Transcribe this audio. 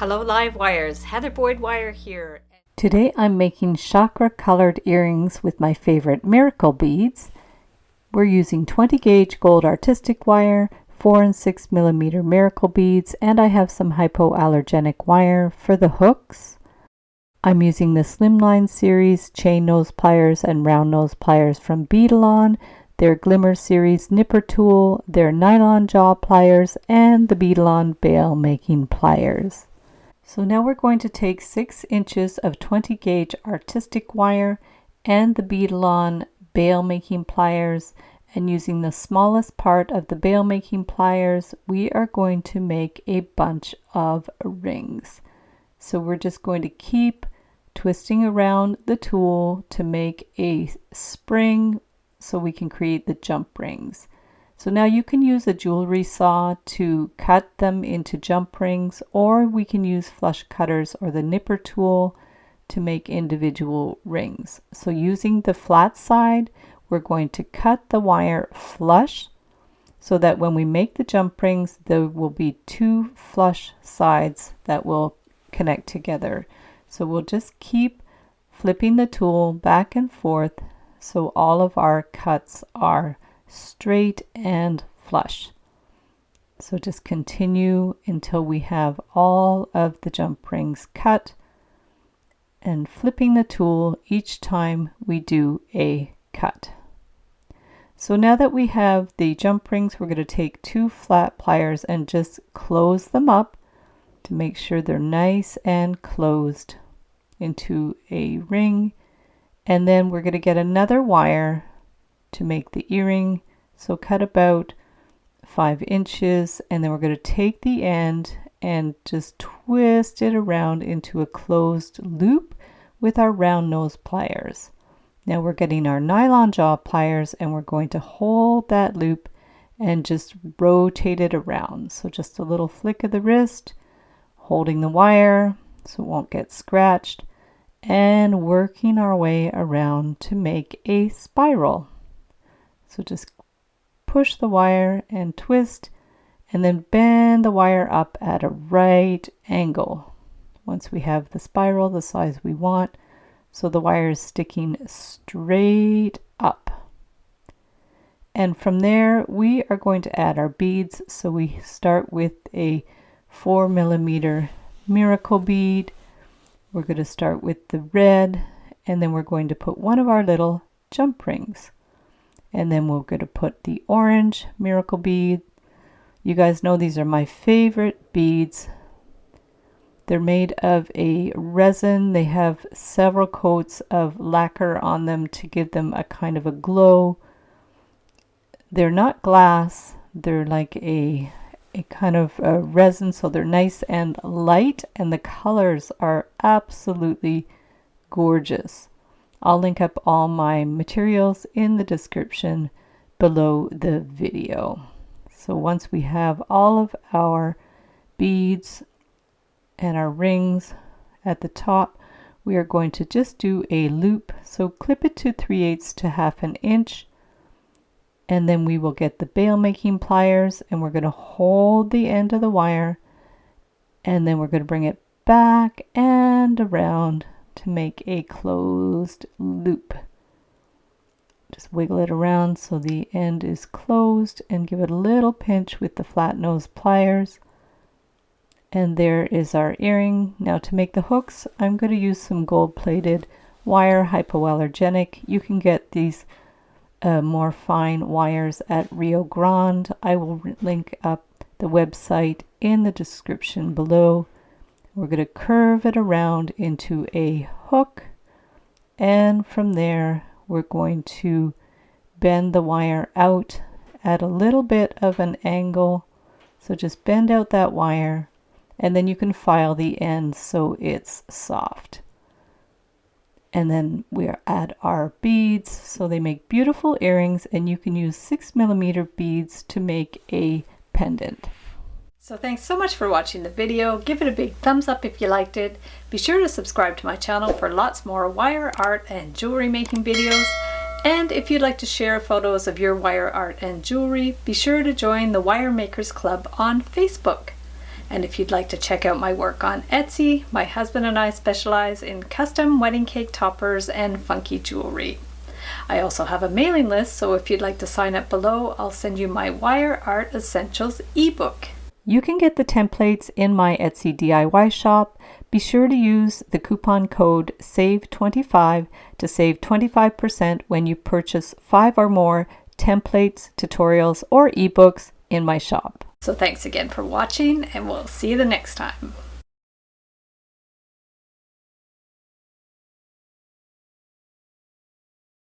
Hello live wires, Heather Boyd Wire here. Today I'm making chakra colored earrings with my favorite miracle beads. We're using 20 gauge gold artistic wire, 4 and 6 millimeter miracle beads, and I have some hypoallergenic wire for the hooks. I'm using the Slimline series chain nose pliers and round nose pliers from Beadalon, their Glimmer series nipper tool, their nylon jaw pliers, and the Beadalon bail making pliers. So now we're going to take 6 inches of 20 gauge artistic wire and the Beadalon bail making pliers, and using the smallest part of the bail making pliers, we are going to make a bunch of rings. So we're just going to keep twisting around the tool to make a spring so we can create the jump rings. So now you can use a jewelry saw to cut them into jump rings, or we can use flush cutters or the nipper tool to make individual rings. So using the flat side, we're going to cut the wire flush so that when we make the jump rings, there will be 2 flush sides that will connect together. So we'll just keep flipping the tool back and forth so all of our cuts are straight and flush. So just continue until we have all of the jump rings cut, and flipping the tool each time we do a cut. So now that we have the jump rings, we're going to take 2 flat pliers and just close them up to make sure they're nice and closed into a ring. And then we're going to get another wire to make the earring. So cut about 5 inches, and then we're going to take the end and just twist it around into a closed loop with our round nose pliers. Now we're getting our nylon jaw pliers and we're going to hold that loop and just rotate it around. So just a little flick of the wrist, holding the wire so it won't get scratched, and working our way around to make a spiral. So just push the wire and twist, and then bend the wire up at a right angle. Once we have the spiral the size we want, so the wire is sticking straight up. And from there we are going to add our beads. So we start with a 4 millimeter miracle bead. We're going to start with the red, and then we're going to put one of our little jump rings. And then we're going to put the orange miracle bead. You guys know these are my favorite beads. They're made of a resin. They have several coats of lacquer on them to give them a kind of a glow. They're not glass. They're like a kind of a resin, so they're nice and light, and the colors are absolutely gorgeous. I'll link up all my materials in the description below the video. So once we have all of our beads and our rings at the top, we are going to just do a loop. So clip it to 3/8 to 1/2 inch, and then we will get the bail making pliers, and we're going to hold the end of the wire, and then we're going to bring it back and around to make a closed loop. Just wiggle it around so the end is closed, and give it a little pinch with the flat nose pliers. And there is our earring. Now to make the hooks, I'm going to use some gold plated wire, hypoallergenic. You can get these more fine wires at Rio Grande. I will link up the website in the description below. We're going to curve it around into a hook, and from there we're going to bend the wire out at a little bit of an angle. So just bend out that wire, and then you can file the end so it's soft. And then we add our beads, so they make beautiful earrings, and you can use 6 millimeter beads to make a pendant. So thanks so much for watching the video. Give it a big thumbs up if you liked it. Be sure to subscribe to my channel for lots more wire art and jewelry making videos. And if you'd like to share photos of your wire art and jewelry, be sure to join the Wire Makers Club on Facebook. And if you'd like to check out my work on Etsy, my husband and I specialize in custom wedding cake toppers and funky jewelry. I also have a mailing list, so if you'd like to sign up below, I'll send you my Wire Art Essentials ebook. You can get the templates in my Etsy DIY shop. Be sure to use the coupon code SAVE25 to save 25% when you purchase 5 or more templates, tutorials, or ebooks in my shop. So thanks again for watching, and we'll see you the next time.